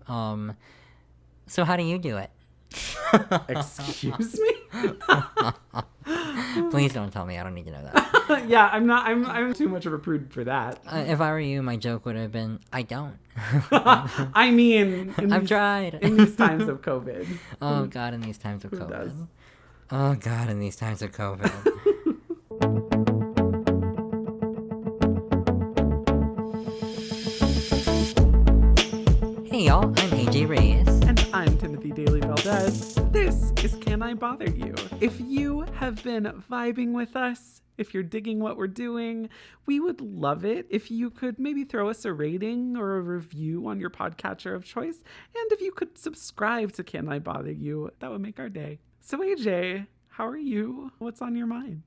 So how do you do it? Excuse me? Please don't tell me. I don't need to know that. Yeah, I'm too much of a prude for that. If I were you, my joke would have been, I don't. I mean, I've tried. in these times of COVID. Oh, God, in these times of Who COVID. does? Oh, God, in these times of COVID. Hey, y'all, I'm AJ Reyes. And I'm Timothy Dailey-Valdes. This is Can I Bother You? If you have been vibing with us, if you're digging what we're doing, we would love it if you could maybe throw us a rating or a review on your podcatcher of choice. And if you could subscribe to Can I Bother You, that would make our day. So AJ, how are you? What's on your mind?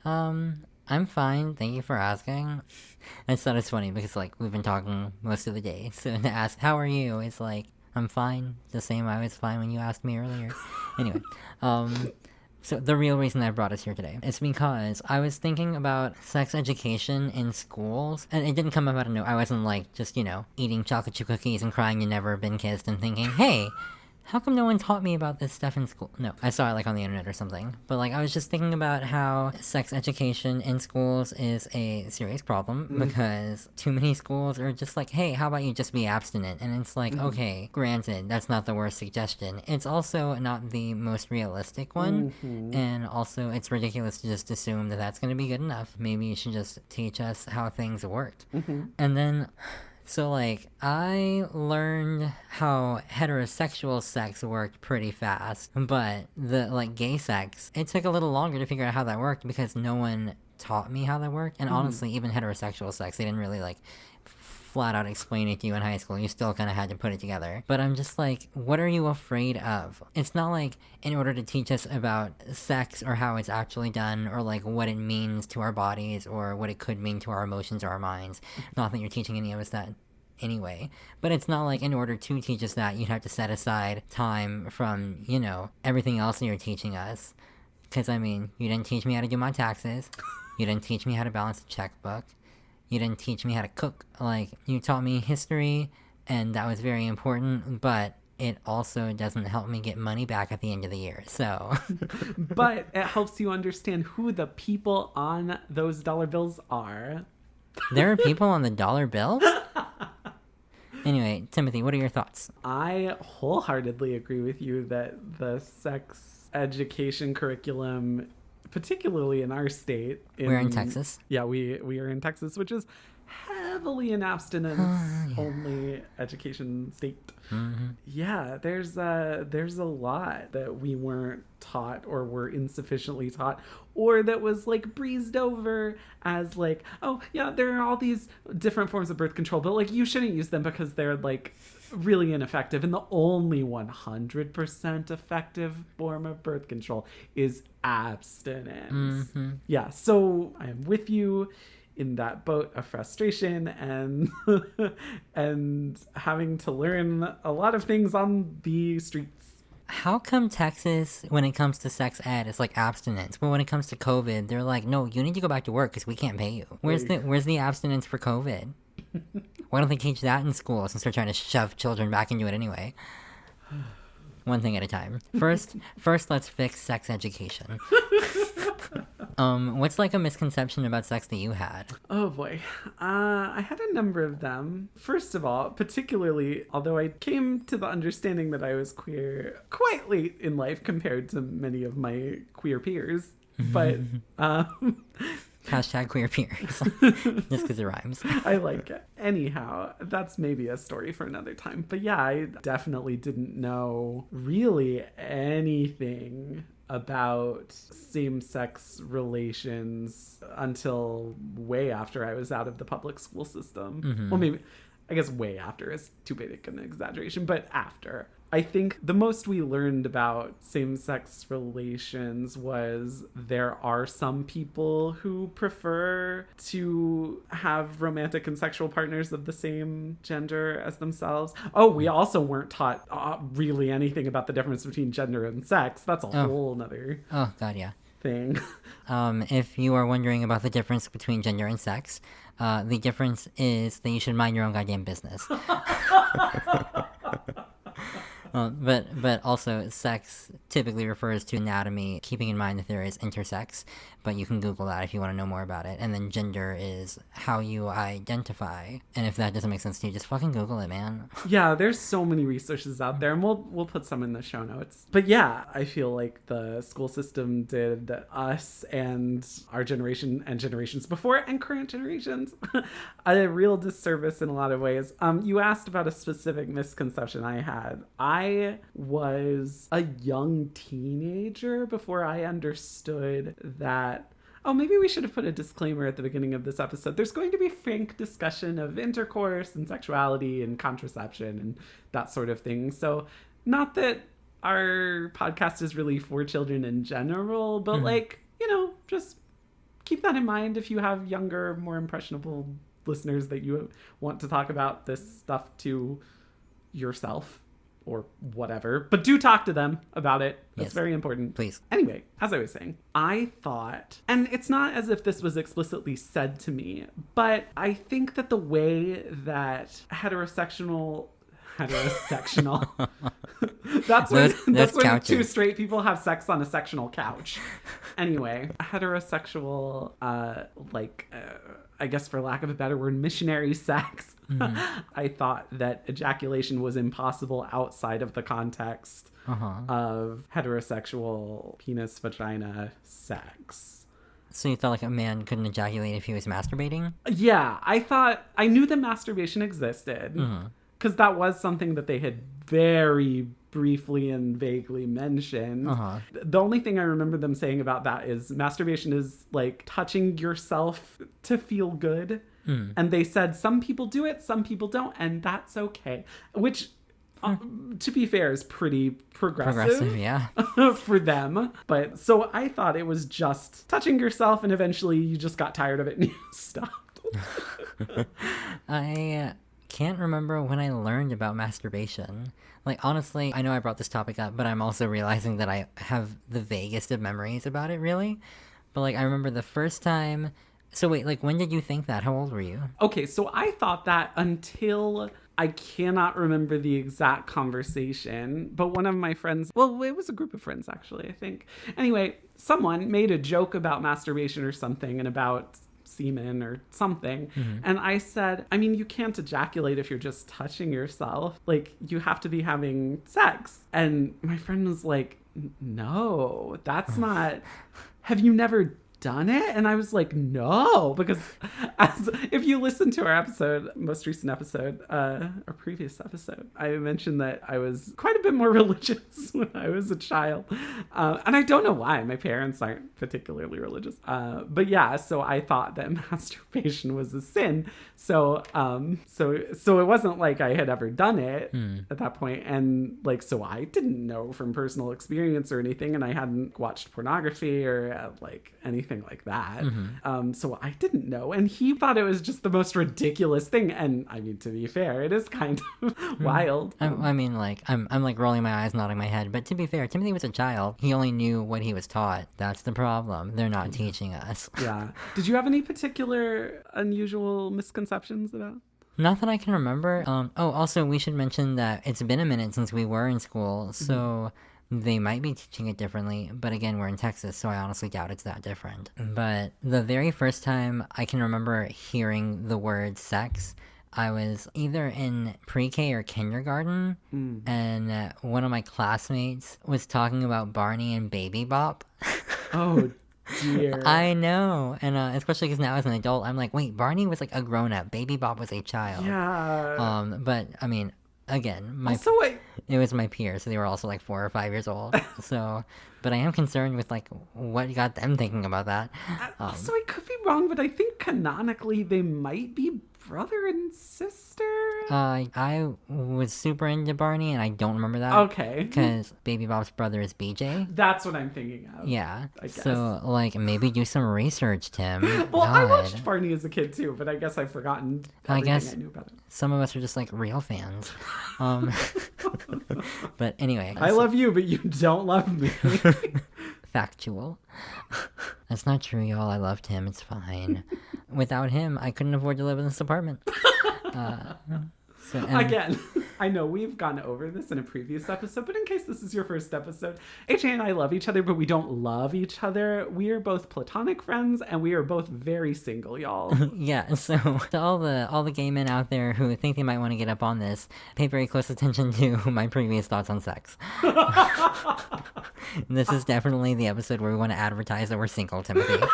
I'm fine. Thank you for asking. I just thought it's funny because, like, we've been talking most of the day. So to ask, how are you? It's like, I'm fine. The same I was fine when you asked me earlier. Anyway, so the real reason I brought us here today is because I was thinking about sex education in schools, and it didn't come up out of nowhere. I wasn't, like, just, eating chocolate chip cookies and crying you never been kissed and thinking, hey, how come no one taught me about this stuff in school? No, I saw it, like, on the internet or something. But, like, I was just thinking about how sex education in schools is a serious problem because too many schools are just like, hey, how about you just be abstinent? And it's like, okay, granted, that's not the worst suggestion. It's also not the most realistic one. And also, it's ridiculous to just assume that that's going to be good enough. Maybe you should just teach us how things worked. And then... So, like, I learned how heterosexual sex worked pretty fast, but gay sex, it took a little longer to figure out how that worked because no one taught me how that worked. And honestly, even heterosexual sex, they didn't really, flat out explain it to you in high school. You still kind of had to put it together. But I'm just like, what are you afraid of? It's not like in order to teach us about sex or how it's actually done or like what it means to our bodies or what it could mean to our emotions or our minds. Not that you're teaching any of us that anyway. But it's not like in order to teach us that, you'd have to set aside time from, everything else that you're teaching us. Because, I mean, you didn't teach me how to do my taxes. You didn't teach me how to balance a checkbook. You didn't teach me how to cook. Like, you taught me history, and that was very important, but it also doesn't help me get money back at the end of the year, so... But it helps you understand who the people on those dollar bills are. There are people on the dollar bills? Anyway, Timothy, what are your thoughts? I wholeheartedly agree with you that the sex education curriculum, particularly in our state... We're in Texas. Yeah, we are in Texas, which is heavily an abstinence-only education state. Yeah, there's a lot that we weren't taught or were insufficiently taught, or that was like breezed over as like, oh yeah, there are all these different forms of birth control, but like you shouldn't use them because they're like really ineffective, and the only 100% effective form of birth control is abstinence. Yeah, so I am with you in that boat of frustration and and having to learn a lot of things on the streets. How come Texas, when it comes to sex ed, is like abstinence, but when it comes to COVID, they're like, no, you need to go back to work because we can't pay you. Where's the abstinence for COVID? Why don't they teach that in school since they're trying to shove children back into it anyway? One thing at a time. First, let's fix sex education. What's like a misconception about sex that you had? Oh boy. I had a number of them. First of all, particularly, although I came to the understanding that I was queer quite late in life compared to many of my queer peers, but Hashtag queer peers. Just because it rhymes. I like it. Anyhow, that's maybe a story for another time. But yeah, I definitely didn't know really anything about same-sex relations until way after I was out of the public school system. Well, maybe, I guess way after is too big an exaggeration, but after. I think the most we learned about same-sex relations was there are some people who prefer to have romantic and sexual partners of the same gender as themselves. Oh, we also weren't taught really anything about the difference between gender and sex. That's a whole nother thing. If you are wondering about the difference between gender and sex, the difference is that you should mind your own goddamn business. But also, sex typically refers to anatomy, keeping in mind that there is intersex, but you can Google that if you want to know more about it. And then gender is how you identify. And if that doesn't make sense to you, just fucking Google it, man. Yeah, there's so many resources out there, and we'll put some in the show notes. But yeah, I feel like the school system did us and our generation and generations before and current generations a real disservice in a lot of ways. You asked about a specific misconception I had. I was a young teenager before I understood that. Oh, maybe we should have put a disclaimer at the beginning of this episode. There's going to be frank discussion of intercourse and sexuality and contraception and that sort of thing. So not that our podcast is really for children in general, but like, you know, just keep that in mind if you have younger, more impressionable listeners that you want to talk about this stuff to yourself or whatever, but do talk to them about it. That's very important. Please. Anyway, as I was saying, I thought, and it's not as if this was explicitly said to me, but I think that the way that heterosexual that's when two straight people have sex on a sectional couch. Anyway, heterosexual I guess for lack of a better word, missionary sex. I thought that ejaculation was impossible outside of the context of heterosexual penis vagina sex. So you thought like a man couldn't ejaculate if he was masturbating? Yeah, I knew that masturbation existed because that was something that they had very briefly and vaguely mentioned. The only thing I remember them saying about that is masturbation is like touching yourself to feel good. And they said some people do it, some people don't, and that's okay. Which, to be fair, is pretty progressive yeah. for them. But so I thought it was just touching yourself, and eventually you just got tired of it and you stopped. I can't remember when I learned about masturbation. Like, honestly, I know I brought this topic up, but I'm also realizing that I have the vaguest of memories about it, really. But, like, I remember the first time... So, wait, like, when did you think that? How old were you? Okay, so I thought that until... I cannot remember the exact conversation, but one of my friends... Well, it was a group of friends, actually, I think. Anyway, someone made a joke about masturbation or something and about... semen or something. And I said, I mean, you can't ejaculate if you're just touching yourself. Like, you have to be having sex. And my friend was like, no, that's not... Have you never done it? And I was like, no, because if you listen to our episode, most recent episode, or previous episode, I mentioned that I was quite a bit more religious when I was a child. And I don't know why. My parents aren't particularly religious. But yeah, so I thought that masturbation was a sin. So it wasn't like I had ever done it at that point. And like, so I didn't know from personal experience or anything. And I hadn't watched pornography or like anything like that. So I didn't know. And he thought it was just the most ridiculous thing. And I mean, to be fair, it is kind of wild. I mean, like, I'm like rolling my eyes, nodding my head. But to be fair, Timothy was a child. He only knew what he was taught. That's the problem. They're not teaching us. Yeah. Did you have any particular unusual misconceptions about? Not that I can remember. Also, we should mention that it's been a minute since we were in school. So... They might be teaching it differently, but again, we're in Texas, so I honestly doubt it's that different. But the very first time I can remember hearing the word sex, I was either in pre-K or kindergarten, and one of my classmates was talking about Barney and Baby Bop. Oh, dear. I know, and especially because now as an adult, I'm like, wait, Barney was like a grown-up, Baby Bop was a child. Yeah. But, I mean... Again, it was my peers, so they were also like 4 or 5 years old. So, but I am concerned with like what got them thinking about that. So I could be wrong, but I think canonically they might be brother and sister. I was super into Barney, and I don't remember that. Okay. Because Baby Bop's brother is BJ. That's what I'm thinking of. Yeah. I guess. So, like, maybe do some research, Tim. Well, I watched Barney as a kid, too, but I guess I've forgotten everything I knew about it. Some of us are just, like, real fans. But anyway. I love you, but you don't love me. Factual. That's not true, y'all. I loved him. It's fine. Without him, I couldn't afford to live in this apartment. So, Again, I know we've gone over this in a previous episode, but in case this is your first episode, AJ and I love each other, but we don't love each other. We are both platonic friends, and we are both very single, y'all. Yeah, so to all the gay men out there who think they might want to get up on this, pay very close attention to my previous thoughts on sex. This is definitely the episode where we want to advertise that we're single, Timothy.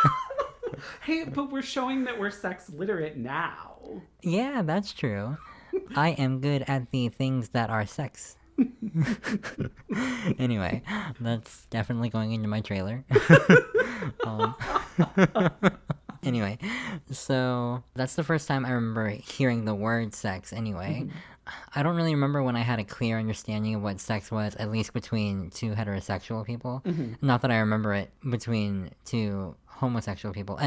Hey, but we're showing that we're sex literate now. Yeah, that's true. I am good at the things that are sex. Anyway, that's definitely going into my trailer. um, Anyway, so that's the first time I remember hearing the word sex anyway. I don't really remember when I had a clear understanding of what sex was, at least between two heterosexual people. Not that I remember it between two homosexual people.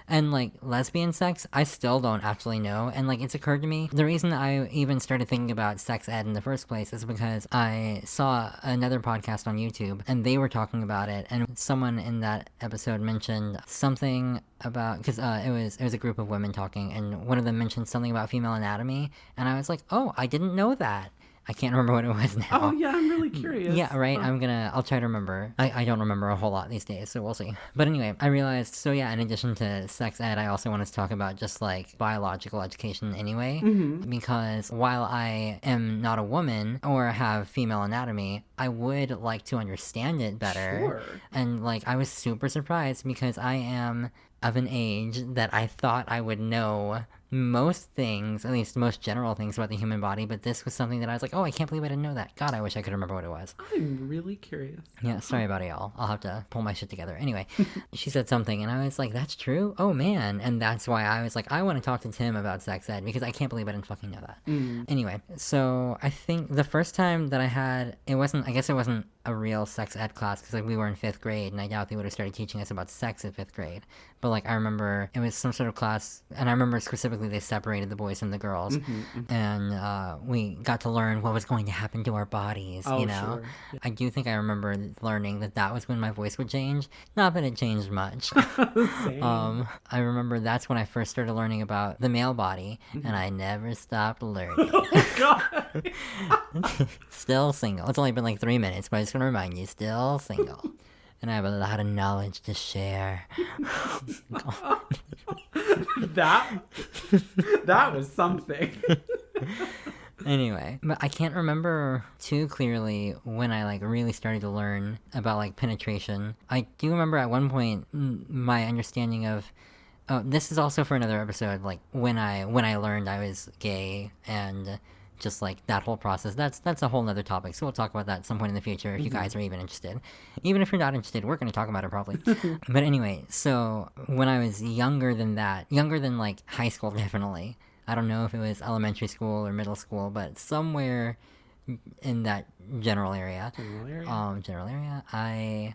And like lesbian sex, I still don't actually know. And like it's occurred to me, the reason I even started thinking about sex ed in the first place is because I saw another podcast on YouTube and they were talking about it, and someone in that episode mentioned something about, because it was a group of women talking, and one of them mentioned something about female anatomy, and I was like, oh, I didn't know that. I can't remember what it was now. Oh, yeah, I'm really curious. Yeah, right? I'll try to remember. I don't remember a whole lot these days, so we'll see. But anyway, I realized, so yeah, in addition to sex ed, I also wanted to talk about just like biological education anyway. Because while I am not a woman or have female anatomy, I would like to understand it better. Sure. And like, I was super surprised because I am of an age that I thought I would know most things, at least most general things about the human body, but this was something that I was like, oh, I can't believe I didn't know that. God, I wish I could remember what it was. I'm really curious. Yeah, sorry about it, y'all. I'll have to pull my shit together. Anyway, she said something, and I was like, that's true? Oh, man. And that's why I was like, I want to talk to Tim about sex ed, because I can't believe I didn't fucking know that. Anyway, so I think the first time that I had, I guess it wasn't a real sex ed class, because like we were in 5th grade, and I doubt they would have started teaching us about sex in 5th grade. But like I remember it was some sort of class, and I remember specifically they separated the boys from the girls, and we got to learn what was going to happen to our bodies. Oh, you know, sure. Yeah. I do think I remember learning that was when my voice would change. Not that it changed much. Same. I remember that's when I first started learning about the male body, and I never stopped learning. God. Still single. It's only been like 3 minutes, but I just want to remind you, still single. And I have a lot of knowledge to share. That was something. Anyway, but I can't remember too clearly when I like really started to learn about like penetration. I do remember at one point my understanding of, oh, this is also for another episode, like when I learned I was gay and just like that whole process. That's a whole nother topic, so we'll talk about that at some point in the future if you guys are even interested. Even if you're not interested, we're going to talk about it probably. But anyway, so when I was younger than like high school, definitely, I don't know if it was elementary school or middle school, but somewhere in that general area, I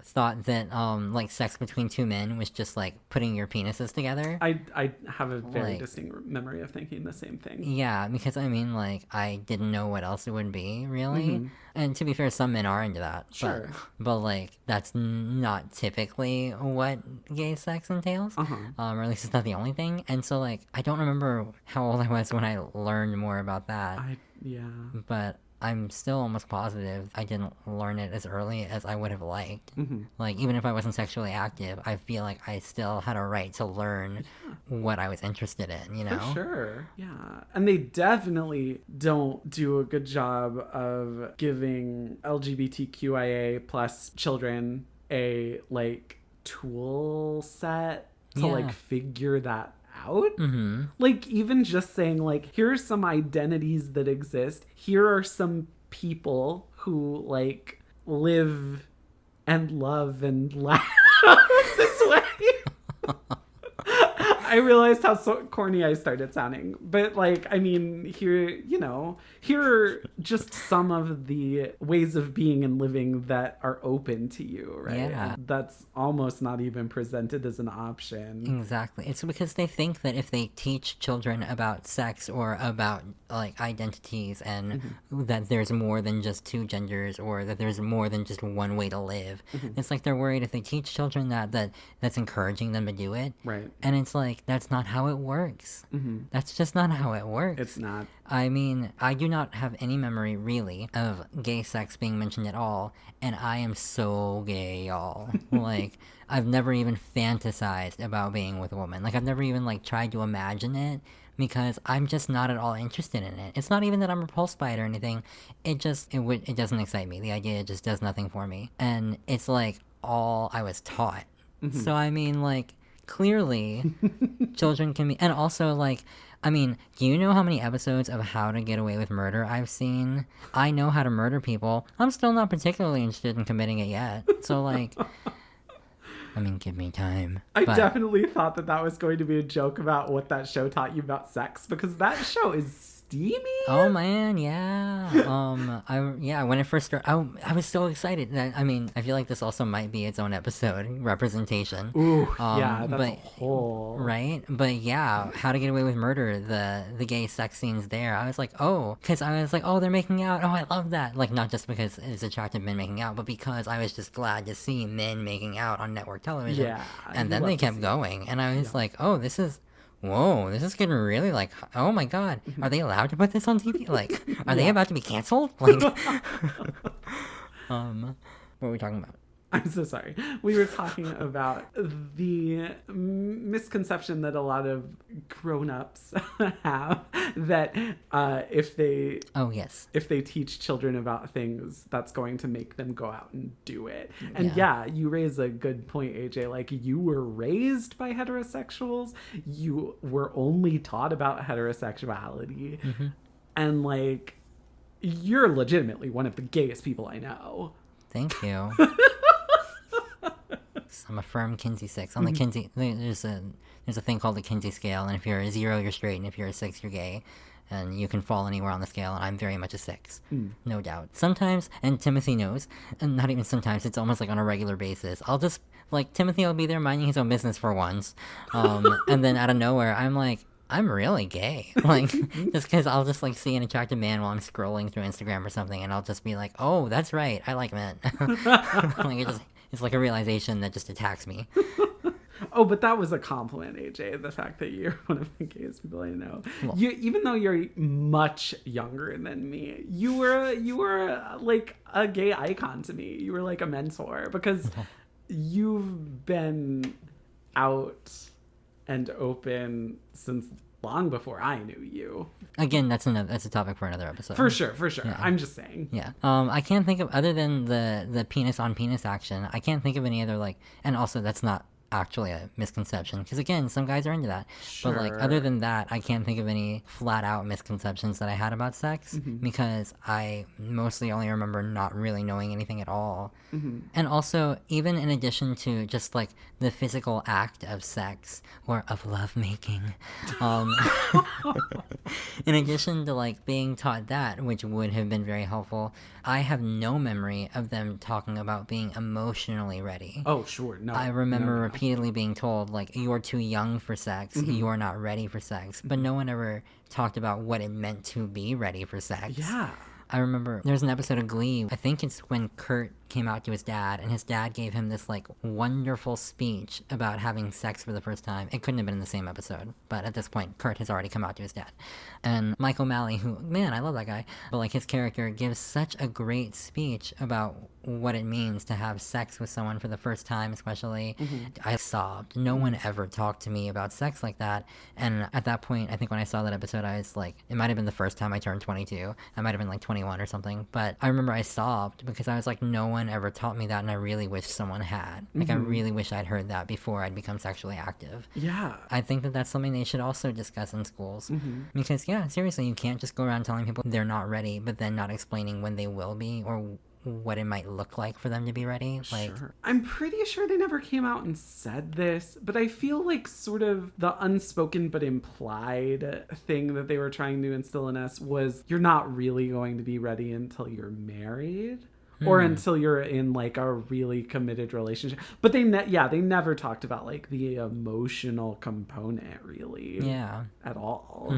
thought that like sex between two men was just like putting your penises together. I have a very Like- distinct memory of thinking the same thing. Yeah, because I mean, like, I didn't know what else it would be, really. And to be fair, some men are into that. Sure. But like, that's not typically what gay sex entails. Or at least it's not the only thing. And so, like, I don't remember how old I was when I learned more about that. Yeah. But I'm still almost positive I didn't learn it as early as I would have liked. Like, even if I wasn't sexually active, I feel like I still had a right to learn what I was interested in, you know? For sure. Yeah. And they definitely don't do a good job of giving LGBTQIA plus children a like tool set to Yeah. like figure that out. Like even just saying like, here are some identities that exist. Here are some people who like live and love and laugh this way. I realized how so corny I started sounding. But like, I mean, here are just some of the ways of being and living that are open to you, right? Yeah. That's almost not even presented as an option. Exactly. It's because they think that if they teach children about sex or about like identities and that there's more than just two genders or that there's more than just one way to live, it's like they're worried if they teach children that's encouraging them to do it. Right. And it's like, like, that's not how it works. That's just not how it works. It's not. I mean, I do not have any memory, really, of gay sex being mentioned at all, and I am so gay, y'all. Like, I've never even fantasized about being with a woman. Like, I've never even, like, tried to imagine it, because I'm just not at all interested in it. It's not even that I'm repulsed by it or anything. It doesn't excite me. The idea just does nothing for me. And it's, like, all I was taught. So, I mean, like, clearly, children can be... And also, like, I mean, do you know how many episodes of How to Get Away with Murder I've seen? I know how to murder people. I'm still not particularly interested in committing it yet. So, like... I mean, give me time. I definitely thought that was going to be a joke about what that show taught you about sex, because that show is steamy. Oh man, yeah. When it first started, I was so excited. I mean, I feel like this also might be its own episode, representation. Ooh, yeah, that's a whole... Right? But yeah, How to Get Away with Murder, the gay sex scenes there, I was like, they're making out. Oh, I love that. Like, not just because it's attractive men making out, but because I was just glad to see men making out on network television. Yeah. And then they kept going, and I was like, oh, this is getting really, like, oh my god, are they allowed to put this on TV? Like, are they about to be canceled? Like, what were we talking about? I'm so sorry. We were talking about the misconception that a lot of grown-ups have that if they teach children about things, that's going to make them go out and do it. And yeah, you raise a good point, AJ. Like, you were raised by heterosexuals. You were only taught about heterosexuality. And, like, you're legitimately one of the gayest people I know. Thank you. I'm a firm Kinsey 6. On the Kinsey, there's a thing called the Kinsey scale, and if you're a 0, you're straight, and if you're a 6, you're gay. And you can fall anywhere on the scale, and I'm very much a 6. No doubt. Sometimes, and Timothy knows, and not even sometimes, it's almost like on a regular basis, I'll just, like, Timothy will be there minding his own business for once, and then out of nowhere, I'm like, I'm really gay. Like, just because I'll just, like, see an attractive man while I'm scrolling through Instagram or something, and I'll just be like, oh, that's right, I like men. Like, it's like a realization that just attacks me. Oh, but that was a compliment, AJ, the fact that you're one of the gayest people I know. Well, even though you're much younger than me, you were like a gay icon to me. You were like a mentor, because you've been out and open since long before I knew you. Again, that's a topic for another episode. For sure. Yeah. I'm just saying. Yeah. I can't think of, other than the penis on penis action, I can't think of any other, like, and also that's not actually a misconception, because again, some guys are into that. Sure. But, like, other than that, I can't think of any flat out misconceptions that I had about sex, because I mostly only remember not really knowing anything at all. And also, even in addition to just, like, the physical act of sex or of lovemaking, in addition to, like, being taught that, which would have been very helpful, I have no memory of them talking about being emotionally ready. Oh, sure. No. I remember repeatedly being told, like, you're too young for sex, you're not ready for sex, but no one ever talked about what it meant to be ready for sex. Yeah. I remember there's an episode of Glee, I think it's when Kurt came out to his dad, and his dad gave him this, like, wonderful speech about having sex for the first time. It couldn't have been in the same episode, but at this point, Kurt has already come out to his dad. And Mike O'Malley, who, man, I love that guy, but, like, his character gives such a great speech about what it means to have sex with someone for the first time, especially. I sobbed. No one ever talked to me about sex like that. And at that point, I think when I saw that episode, I was like, it might have been the first time I turned 22. I might have been like 21 or something. But I remember I sobbed because I was like, no one ever taught me that, and I really wish someone had. Like, I really wish I'd heard that before I'd become sexually active. Yeah. I think that that's something they should also discuss in schools. Because, yeah, seriously, you can't just go around telling people they're not ready, but then not explaining when they will be, or what it might look like for them to be ready. Like, sure. I'm pretty sure they never came out and said this, but I feel like sort of the unspoken but implied thing that they were trying to instill in us was, you're not really going to be ready until you're married. Or until you're in, like, a really committed relationship. But they never talked about, like, the emotional component, really. Yeah. At all.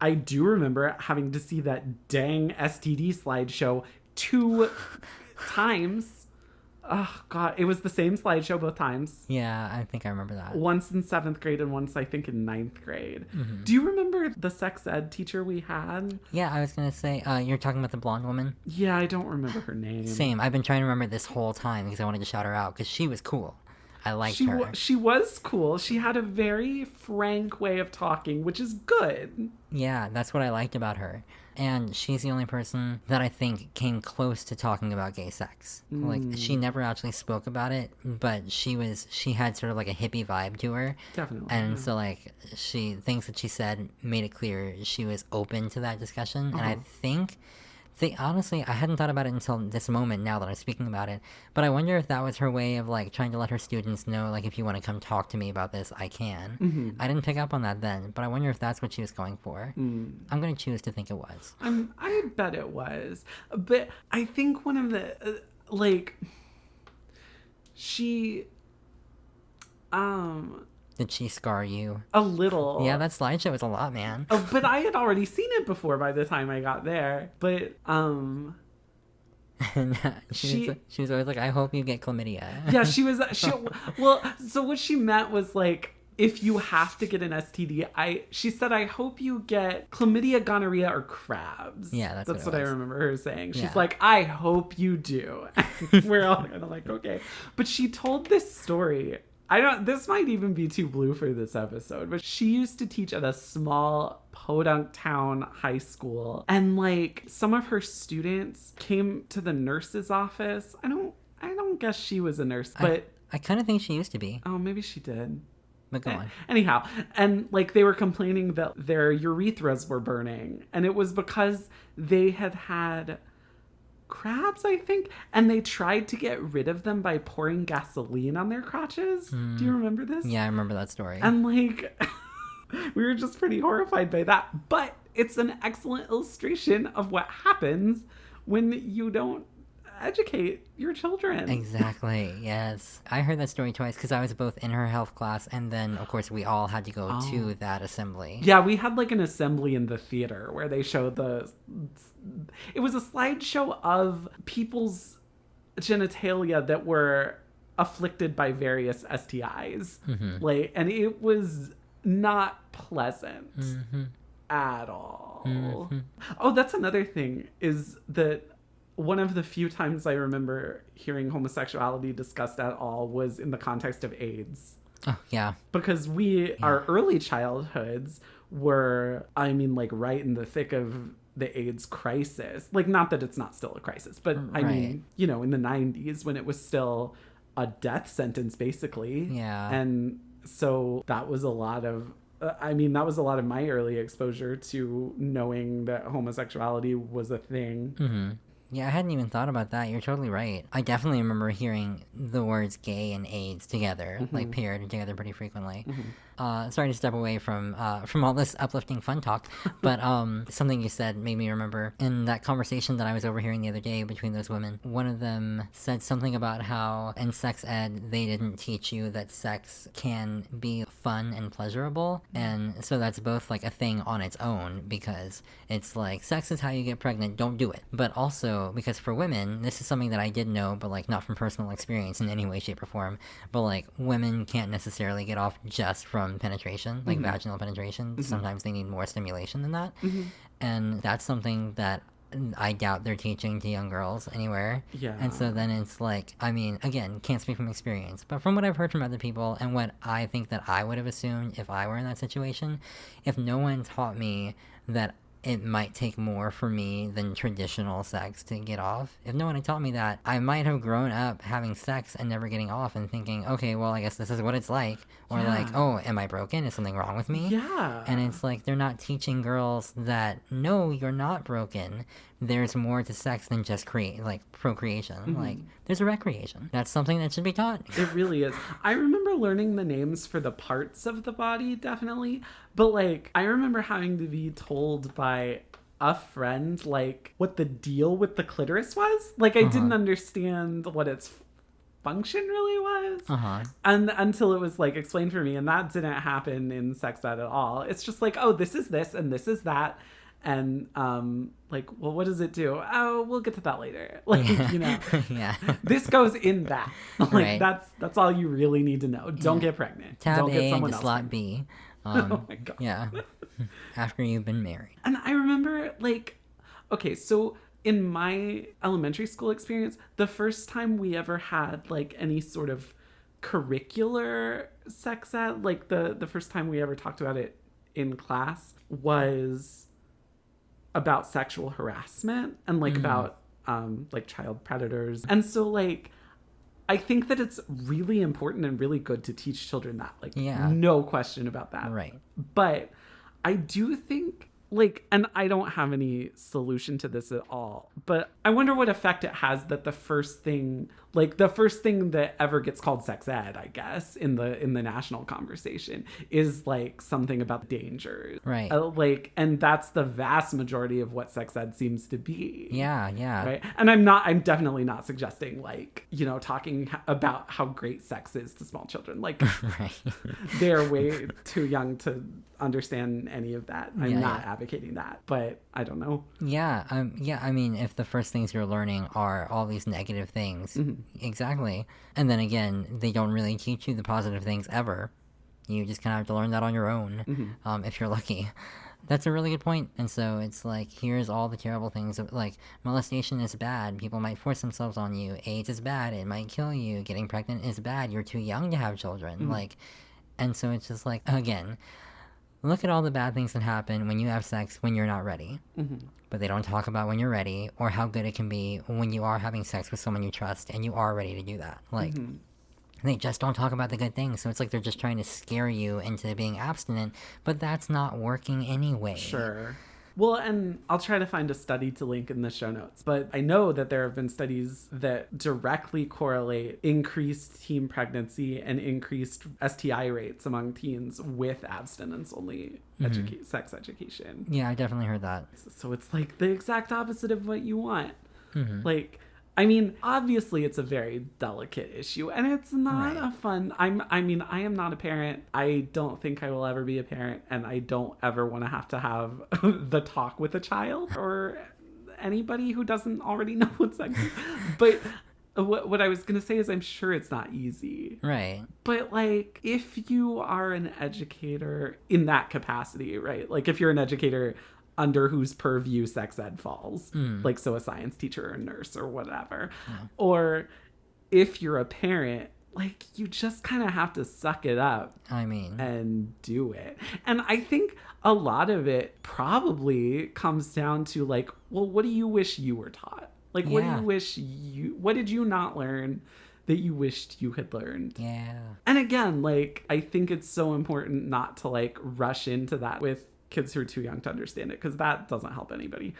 I do remember having to see that dang STD slideshow 2 times Oh, God. It was the same slideshow both times. Yeah, I think I remember that. Once in 7th grade and once, I think, in 9th grade. Do you remember the sex ed teacher we had? Yeah, I was going to say, you're talking about the blonde woman? Yeah, I don't remember her name. Same. I've been trying to remember this whole time because I wanted to shout her out because she was cool. I liked her. She was cool. She had a very frank way of talking, which is good. Yeah, that's what I liked about her. And she's the only person that I think came close to talking about gay sex. Like, she never actually spoke about it, but she had sort of like a hippie vibe to her. Definitely. And so, like, things that she said made it clear she was open to that discussion. And I think honestly, I hadn't thought about it until this moment now that I'm speaking about it, but I wonder if that was her way of, like, trying to let her students know, like, if you want to come talk to me about this, I can. I didn't pick up on that then, but I wonder if that's what she was going for. I'm going to choose to think it was. I bet it was. But I think one of the, she, Did she scar you? a little. Yeah, that slideshow was a lot, man. Oh, but I had already seen it before by the time I got there. But, she was always like, I hope you get chlamydia. yeah, well, so what she meant was, like, if you have to get an STD, she said, I hope you get chlamydia, gonorrhea, or crabs. Yeah, that's what I remember her saying. She's Yeah. like, I hope you do. We're all kind of like, okay. But she told this story. This might even be too blue for this episode, but she used to teach at a small podunk town high school. And, like, some of her students came to the nurse's office. I don't guess she was a nurse, but I kind of think she used to be. oh, maybe she did. But go on. Anyhow, and, like, they were complaining that their urethras were burning, and it was because they had crabs, I think, and they tried to get rid of them by pouring gasoline on their crotches. Do you remember this? Yeah, I remember that story. And, like, we were just pretty horrified by that, but it's an excellent illustration of what happens when you don't educate your children. Exactly, yes. I heard that story twice because I was both in her health class and then, of course, we all had to go to that assembly. Yeah, we had, like, an assembly in the theater where they showed it was a slideshow of people's genitalia that were afflicted by various STIs. Like, and it was not pleasant at all. Oh, that's another thing, is that one of the few times I remember hearing homosexuality discussed at all was in the context of AIDS. Oh, yeah. Because our early childhoods were, I mean, like, right in the thick of the AIDS crisis. Like, not that it's not still a crisis, but I mean, you know, in the 90s when it was still a death sentence, basically. Yeah. And so that was a lot of my early exposure to knowing that homosexuality was a thing. Yeah, I hadn't even thought about that. You're totally right. I definitely remember hearing the words gay and AIDS together, like paired together pretty frequently. Sorry to step away from all this uplifting fun talk, but something you said made me remember in that conversation that I was overhearing the other day between those women. One of them said something about how in sex ed they didn't teach you that sex can be fun and pleasurable, and so that's both like a thing on its own because it's like sex is how you get pregnant, don't do it. But also because for women, this is something that I did know, but like not from personal experience in any way, shape, or form. But like women can't necessarily get off just from penetration, like vaginal penetration. Sometimes they need more stimulation than that. And that's something that I doubt they're teaching to young girls anywhere. Yeah. And so then it's like, I mean, again, can't speak from experience, but from what I've heard from other people and what I think that I would have assumed if I were in that situation, if no one taught me that it might take more for me than traditional sex to get off. If no one had taught me that, I might have grown up having sex and never getting off and thinking, okay, well, I guess this is what it's like. Or like, oh, am I broken? Is something wrong with me? Yeah. And it's like, they're not teaching girls that, no, you're not broken. There's more to sex than just procreation. Like, there's a recreation. That's something that should be taught. It really is. I remember learning the names for the parts of the body, definitely. But, like, I remember having to be told by a friend, like, what the deal with the clitoris was. Like, I didn't understand what its function really was. And until it was, like, explained for me. And that didn't happen in sex ed at all. It's just like, oh, this is this and this is that. And like, well, what does it do? Oh, we'll get to that later. Like, you know, Yeah. this goes in that. Like, Right. that's all you really need to know. Don't get pregnant. Tab Don't A get someone into else slot pregnant. B. Oh my God. Yeah. After you've been married. And I remember, like, okay, so in my elementary school experience, the first time we ever had like any sort of curricular sex ed, like the first time we ever talked about it in class was about sexual harassment and like about like child predators. And so like I think that it's really important and really good to teach children that. Like, no question about that. Right. But I do think, like, and I don't have any solution to this at all, but I wonder what effect it has that the first thing that ever gets called sex ed, I guess, in the national conversation is like something about the dangers. Right. Like, and that's the vast majority of what sex ed seems to be. Yeah, yeah. Right. And I'm definitely not suggesting like, you know, talking about how great sex is to small children. Like, Right. they're way too young to understand any of that. I'm not advocating that, but I don't know. Yeah, I mean, if the first things you're learning are all these negative things, exactly. And then again, they don't really teach you the positive things ever. You just kind of have to learn that on your own, if you're lucky. That's a really good point. And so it's like, here's all the terrible things. Like, molestation is bad. People might force themselves on you. AIDS is bad. It might kill you. Getting pregnant is bad. You're too young to have children. Like, and so it's just like, again, look at all the bad things that happen when you have sex when you're not ready. But they don't talk about when you're ready or how good it can be when you are having sex with someone you trust and you are ready to do that. Like, they just don't talk about the good things. So it's like they're just trying to scare you into being abstinent, but that's not working anyway. Sure. Well, and I'll try to find a study to link in the show notes, but I know that there have been studies that directly correlate increased teen pregnancy and increased STI rates among teens with abstinence-only sex education. Yeah, I definitely heard that. So it's like the exact opposite of what you want. Like, I mean, obviously it's a very delicate issue and it's not a fun, I am not a parent. I don't think I will ever be a parent and I don't ever want to have the talk with a child or anybody who doesn't already know what sex is. But what I was going to say is I'm sure it's not easy. Right. But like, if you are an educator in that capacity, right? Like if you're an educator under whose purview sex ed falls, like so a science teacher or a nurse or whatever, or if you're a parent, like you just kind of have to suck it up. I mean, and do it. And I think a lot of it probably comes down to like, well, what do you wish you were taught? Like, what did you not learn that you wished you had learned? Yeah. And again, like, I think it's so important not to like rush into that with kids who are too young to understand it, because that doesn't help anybody.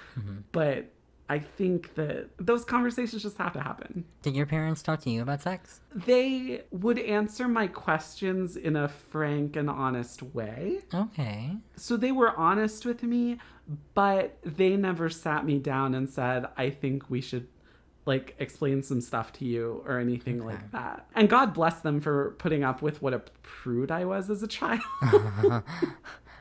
But I think that those conversations just have to happen. Did your parents talk to you about sex? They would answer my questions in a frank and honest way. Okay. So they were honest with me, but they never sat me down and said, I think we should like explain some stuff to you or anything like that. And God bless them for putting up with what a prude I was as a child.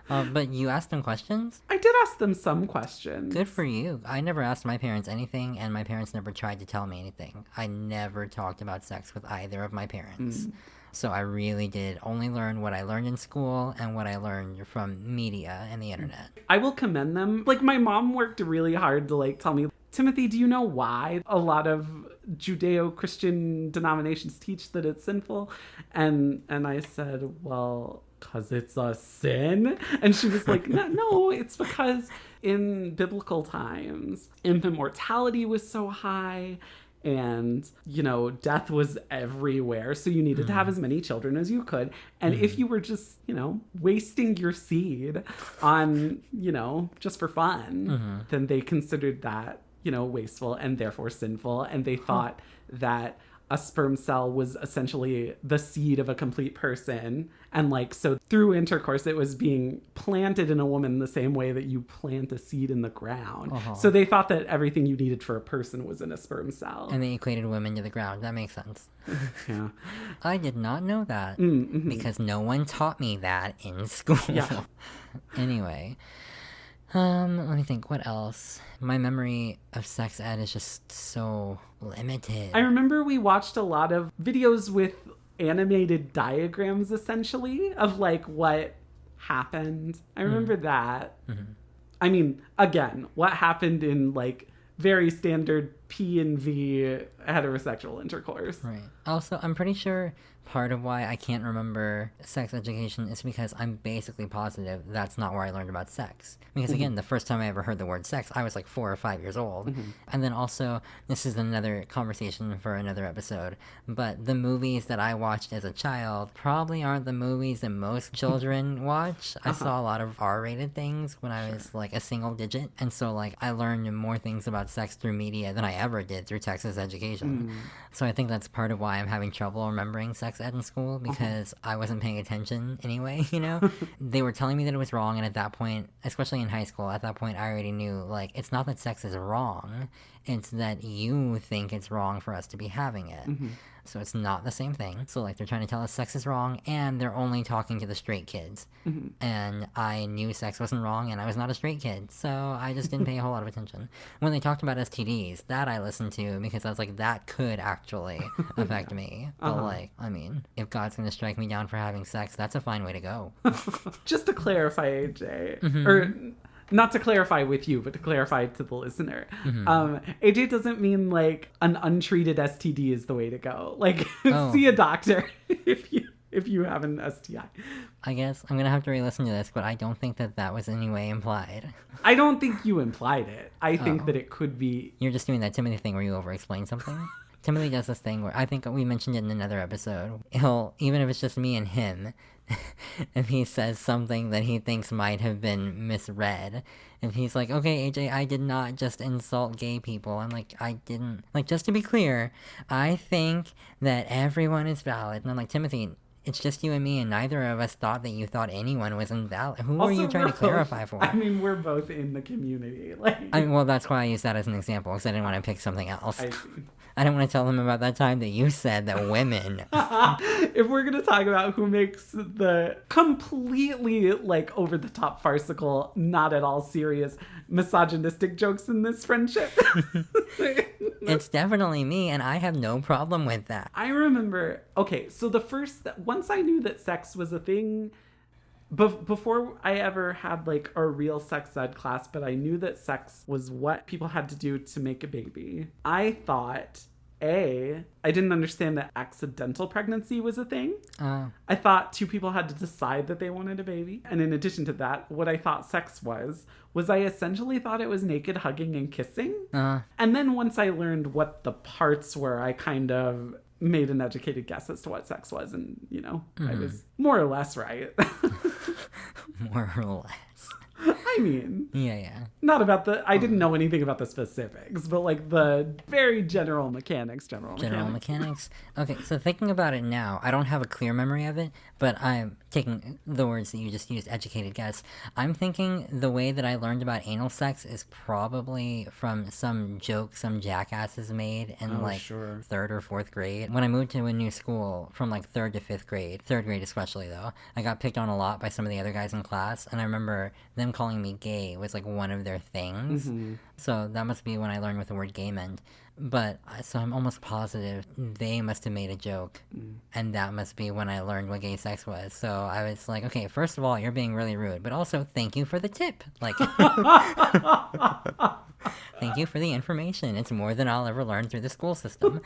But you asked them questions? I did ask them some questions. Good for you. I never asked my parents anything, and my parents never tried to tell me anything. I never talked about sex with either of my parents. So I really did only learn what I learned in school and what I learned from media and the internet. I will commend them. Like, my mom worked really hard to like tell me, Timothy, do you know why a lot of Judeo-Christian denominations teach that it's sinful? And I said, well, because it's a sin. And she was like, no, it's because in biblical times, infant mortality was so high and, you know, death was everywhere. So you needed to have as many children as you could. And if you were just, you know, wasting your seed on, you know, just for fun, then they considered that, you know, wasteful and therefore sinful. And they thought that a sperm cell was essentially the seed of a complete person. And like, so through intercourse, it was being planted in a woman the same way that you plant a seed in the ground. So they thought that everything you needed for a person was in a sperm cell. And they equated women to the ground. That makes sense. Yeah. I did not know that because no one taught me that in school. Yeah. Anyway. Let me think. What else? My memory of sex ed is just so limited. I remember we watched a lot of videos with animated diagrams, essentially, of like what happened. I remember that. I mean, again, what happened in like very standard P and V heterosexual intercourse. Right. Also, I'm pretty sure part of why I can't remember sex education is because I'm basically positive that's not where I learned about sex. Because again, the first time I ever heard the word sex, I was like 4 or 5 years old. And then also, this is another conversation for another episode, but the movies that I watched as a child probably aren't the movies that most children watch. I saw a lot of R-rated things when I was like a single digit, and so like I learned more things about sex through media than I ever did through Texas education. So I think that's part of why I'm having trouble remembering sex ed in school, because I wasn't paying attention anyway, you know? They were telling me that it was wrong, and at that point, especially in high school, at that point I already knew, like, it's not that sex is wrong, it's that you think it's wrong for us to be having it. So it's not the same thing. So, like, they're trying to tell us sex is wrong, and they're only talking to the straight kids. And I knew sex wasn't wrong, and I was not a straight kid, so I just didn't pay a whole lot of attention. When they talked about STDs, that I listened to, because I was like, that could actually affect me. But, like, I mean, if God's gonna strike me down for having sex, that's a fine way to go. Just to clarify, AJ, or not to clarify with you, but to clarify to the listener, AJ doesn't mean like an untreated STD is the way to go. Like, see a doctor if you have an STI. I guess I'm gonna have to re-listen to this, but I don't think that that was in any way implied. I don't think you implied it. I think that it could be. You're just doing that Timothy thing where you over-explain something? Timothy does this thing where I think we mentioned it in another episode. He'll, even if it's just me and him, if he says something that he thinks might have been misread, if he's like, okay, AJ, I did not just insult gay people. I'm like, I didn't. Like, just to be clear, I think that everyone is valid. And I'm like, Timothy, it's just you and me, and neither of us thought that you thought anyone was invalid. Who Also, are you trying to clarify for? I mean, we're both in the community. Like, well, that's why I used that as an example, because I didn't want to pick something else. I see. I don't want to tell them about that time that you said that women. If we're going to talk about who makes the completely, like, over-the-top farcical, not at all serious, misogynistic jokes in this friendship. It's definitely me, and I have no problem with that. I remember, okay, so once I knew that sex was a thing, before I ever had like a real sex ed class, but I knew that sex was what people had to do to make a baby, I thought, I didn't understand that accidental pregnancy was a thing. I thought two people had to decide that they wanted a baby. And in addition to that, what I thought sex was I essentially thought it was naked hugging and kissing. And then once I learned what the parts were, I kind of made an educated guess as to what sex was. And, you know, I was more or less right. More or less. I mean, yeah. Not about I didn't know anything about the specifics, but like the very general mechanics. General mechanics. Okay, so thinking about it now, I don't have a clear memory of it, but I'm taking the words that you just used, educated guess. I'm thinking the way that I learned about anal sex is probably from some joke some jackasses made in third or fourth grade. When I moved to a new school from like third grade especially though, I got picked on a lot by some of the other guys in class, and I remember them calling me gay was like one of their things. So that must be when I learned what the word gay meant. But so I'm almost positive they must have made a joke, and that must be when I learned what gay sex was. So I was like, okay, first of all, you're being really rude, but also thank you for the tip. Like, thank you for the information. It's more than I'll ever learn through the school system.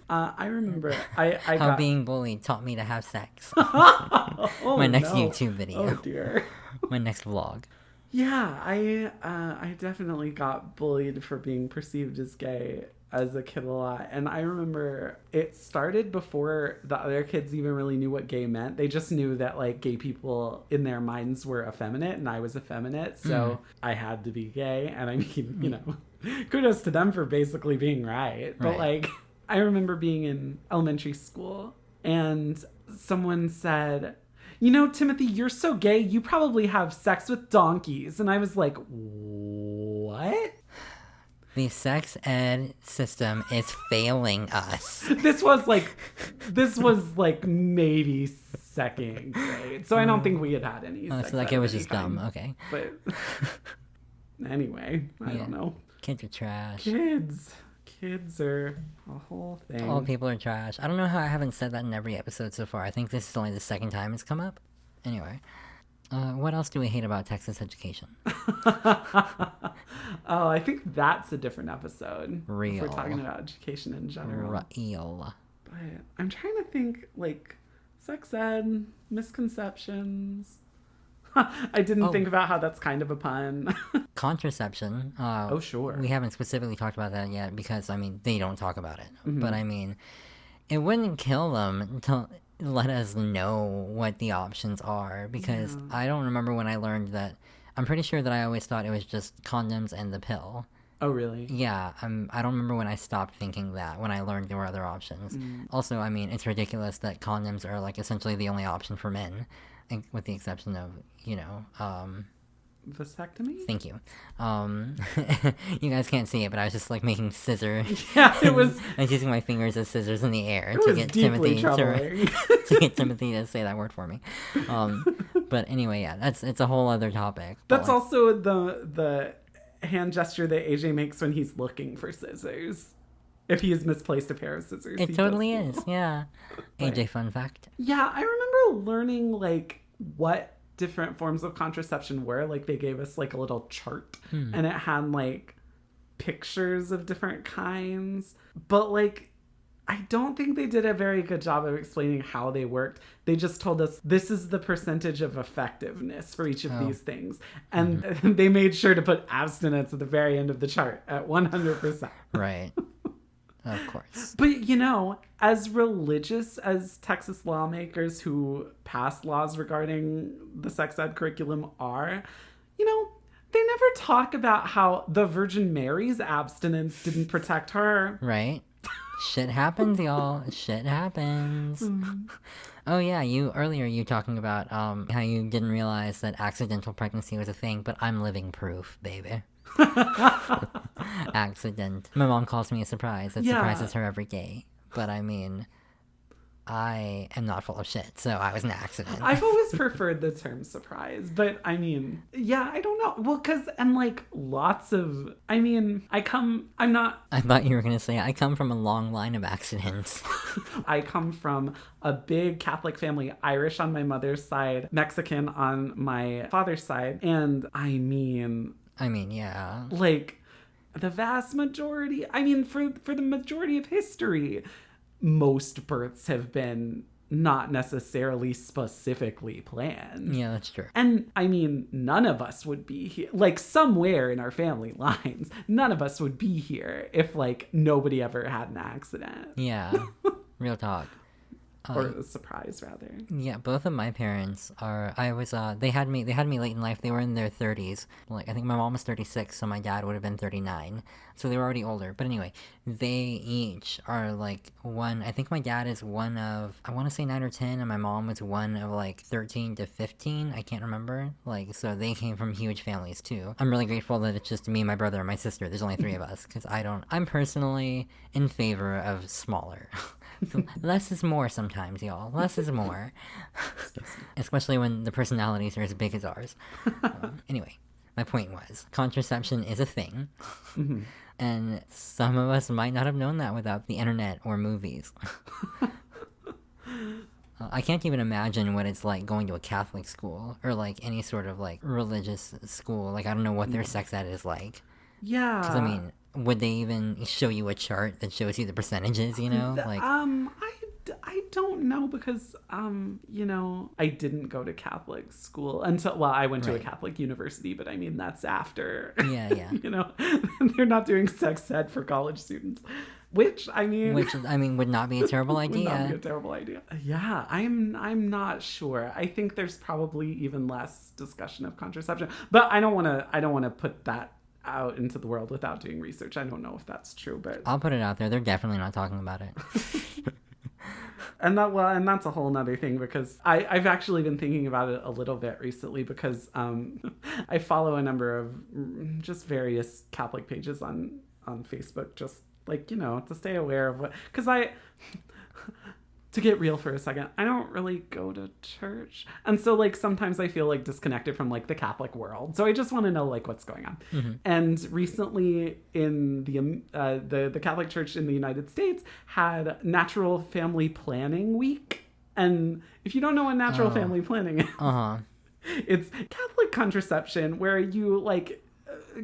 I remember how being bullied taught me to have sex. My next YouTube video. Oh dear. My next vlog. Yeah, I definitely got bullied for being perceived as gay as a kid a lot. And I remember it started before the other kids even really knew what gay meant. They just knew that like gay people in their minds were effeminate, and I was effeminate, so I had to be gay. And I mean, you know, kudos to them for basically being right. But like, I remember being in elementary school and someone said, you know, Timothy, you're so gay, you probably have sex with donkeys. And I was like, what? The sex ed system is failing us. This was like maybe second grade. So I don't think we had any sex so like ed it was of just any dumb. kind. Okay. But Anyway, I don't know. Kids are trash. Kids are a whole thing. All people are trash. I don't know how I haven't said that in every episode so far. I think this is only the second time it's come up. Anyway. What else do we hate about Texas education? Oh, I think that's a different episode. Real. If we're talking about education in general. Real. But I'm trying to think, like, sex ed, misconceptions. I didn't think about how that's kind of a pun. Contraception. Oh, sure. We haven't specifically talked about that yet because, I mean, they don't talk about it. Mm-hmm. But, I mean, it wouldn't kill them to let us know what the options are because I don't remember when I learned that. I'm pretty sure that I always thought it was just condoms and the pill. Oh, really? Yeah, I don't remember when I stopped thinking that, when I learned there were other options. Also, I mean, it's ridiculous that condoms are, like, essentially the only option for men, with the exception of, you know, vasectomy? Thank you. You guys can't see it, but I was just, like, making scissors. Yeah, it was... I was using my fingers as scissors in the air to get Timothy to get Timothy to say that word for me. But anyway, yeah, it's a whole other topic. That's also the hand gesture that AJ makes when he's looking for scissors. If he has misplaced a pair of scissors. It totally is, yeah. AJ fun fact. Yeah, I remember learning, like, what different forms of contraception were. Like, they gave us, like, a little chart. And it had, like, pictures of different kinds. But, like, I don't think they did a very good job of explaining how they worked. They just told us this is the percentage of effectiveness for each of these things. And they made sure to put abstinence at the very end of the chart at 100%. Right. Of course. But, you know, as religious as Texas lawmakers who pass laws regarding the sex ed curriculum are, you know, they never talk about how the Virgin Mary's abstinence didn't protect her. Right. Shit happens, y'all. Shit happens. Oh, yeah, earlier you talking about how you didn't realize that accidental pregnancy was a thing, but I'm living proof, baby. Accident. My mom calls me a surprise. That surprises her every day. But I mean, I am not full of shit, so I was an accident. I've always preferred the term surprise, but I mean, yeah, I don't know. Well, I'm like lots of, I mean, I thought you were going to say, I come from a long line of accidents. I come from a big Catholic family, Irish on my mother's side, Mexican on my father's side. And I mean, yeah. Like, the vast majority, I mean, for the majority of history, most births have been not necessarily specifically planned. Yeah, that's true. And, I mean, none of us would be here. Like, somewhere in our family lines, none of us would be here if, like, nobody ever had an accident. Yeah, real talk. Or a surprise, rather. Yeah, both of my parents are. They had me late in life. They were in their 30s. Like, I think my mom was 36, so my dad would have been 39. So they were already older. But anyway, they each are like one. I think my dad is one of, I want to say 9 or 10, and my mom was one of like 13 to 15. I can't remember. Like, so they came from huge families too. I'm really grateful that it's just me, my brother, and my sister. There's only 3 of us because I'm personally in favor of smaller. Less is more sometimes, y'all. Less is more. Especially when the personalities are as big as ours. Anyway, my point was, contraception is a thing. And some of us might not have known that without the internet or movies. I can't even imagine what it's like going to a Catholic school or like any sort of like religious school. Like, I don't know what their sex ed is like. Yeah. Because, I mean, would they even show you a chart that shows you the percentages, you know? Like, I don't know because, you know, I didn't go to Catholic school until, well, I went to a Catholic university, but I mean, that's after. Yeah. You know, they're not doing sex ed for college students. Which would not be a terrible idea. Would not be a terrible idea. Yeah, I'm not sure. I think there's probably even less discussion of contraception, but I don't want to put that out into the world without doing research. I don't know if that's true, but I'll put it out there. They're definitely not talking about it. And that's a whole nother thing because I've actually been thinking about it a little bit recently because I follow a number of just various Catholic pages on Facebook, just like, you know, to stay aware of what, because to get real for a second, I don't really go to church. And so like sometimes I feel like disconnected from like the Catholic world. So I just want to know like what's going on. Mm-hmm. And recently in the Catholic Church in the United States had Natural Family Planning Week. And if you don't know what natural family planning is, it's Catholic contraception where you like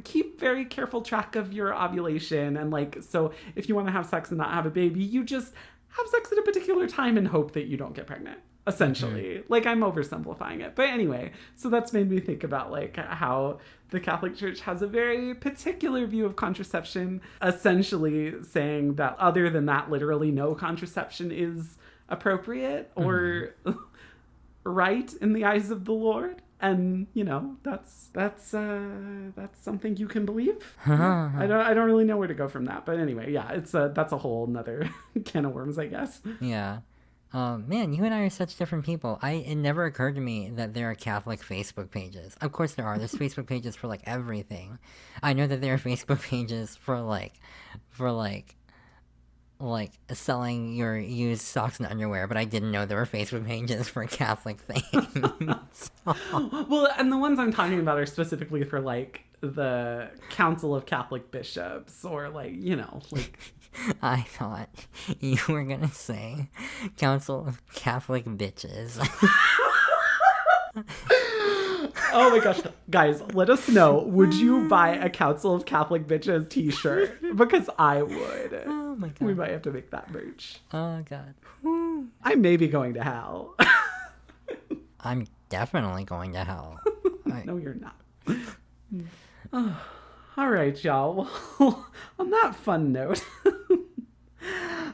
keep very careful track of your ovulation. And like, so if you want to have sex and not have a baby, you just have sex at a particular time and hope that you don't get pregnant, essentially. Like, I'm oversimplifying it. But anyway, so that's made me think about like how the Catholic Church has a very particular view of contraception, essentially saying that other than that, literally no contraception is appropriate or right in the eyes of the Lord. And you know, that's something you can believe. I don't really know where to go from that, but anyway, yeah, that's a whole nother can of worms, I guess. Yeah. Man, you and I are such different people. It never occurred to me that there are Catholic Facebook pages. Of course there are. There's Facebook pages for like everything. I know that there are Facebook pages for like selling your used socks and underwear, but I didn't know there were Facebook pages for Catholic things. Well, and the ones I'm talking about are specifically for like the Council of Catholic Bishops or like, you know, like... I thought you were gonna say Council of Catholic Bitches. Oh my gosh. Guys, let us know. Would you buy a Council of Catholic Bitches t-shirt? Because I would. Oh my god. We might have to make that merch. Oh god. I may be going to hell. I'm definitely going to hell. No, you're not. Oh, all right, y'all. Well, on that fun note,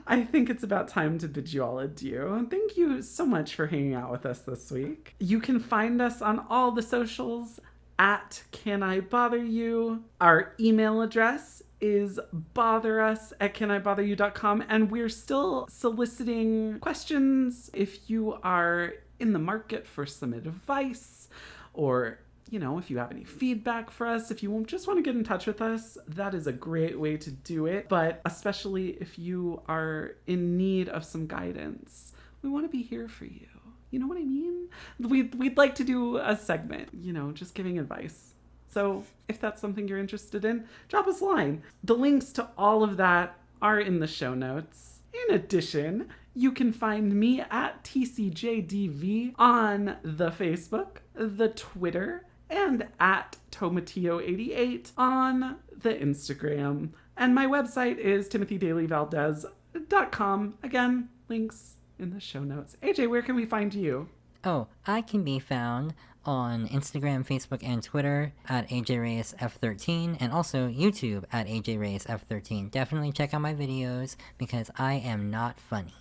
I think it's about time to bid you all adieu. And thank you so much for hanging out with us this week. You can find us on all the socials at Can I Bother You. Our email address is botherus@canibotheryou.com. And we're still soliciting questions. If you are in the market for some advice, or you know, if you have any feedback for us, if you just want to get in touch with us, that is a great way to do it. But especially if you are in need of some guidance, we want to be here for you. You know what I mean? We'd like to do a segment, you know, just giving advice. So if that's something you're interested in, drop us a line. The links to all of that are in the show notes. In addition, you can find me at TCJDV on the Facebook, the Twitter, and at Tomatillo88 on the Instagram. And my website is timothydaileyvaldes.com. Again, links in the show notes. AJ, where can we find you? Oh, I can be found on Instagram, Facebook, and Twitter at AJReyesF13, and also YouTube at AJReyesF13. Definitely check out my videos because I am not funny.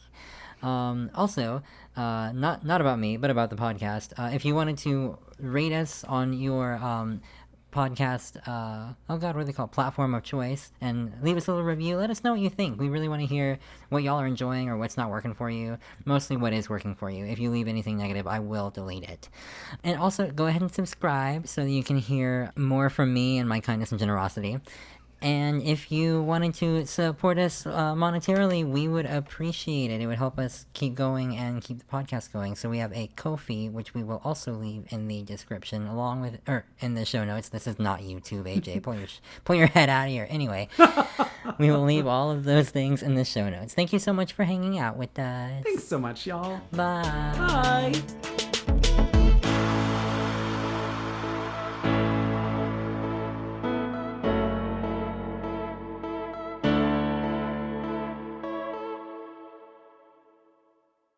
Also, not about me, but about the podcast. If you wanted to rate us on your podcast, what are they called? Platform of choice, and leave us a little review. Let us know what you think. We really want to hear what y'all are enjoying or what's not working for you. Mostly what is working for you. If you leave anything negative, I will delete it. And also, go ahead and subscribe so that you can hear more from me and my kindness and generosity. And if you wanted to support us monetarily, we would appreciate it. It would help us keep going and keep the podcast going. So we have a Ko-fi, which we will also leave in the description along with, or in the show notes. This is not YouTube, AJ. Pull your head out of here. Anyway, we will leave all of those things in the show notes. Thank you so much for hanging out with us. Thanks so much, y'all. Bye. Bye.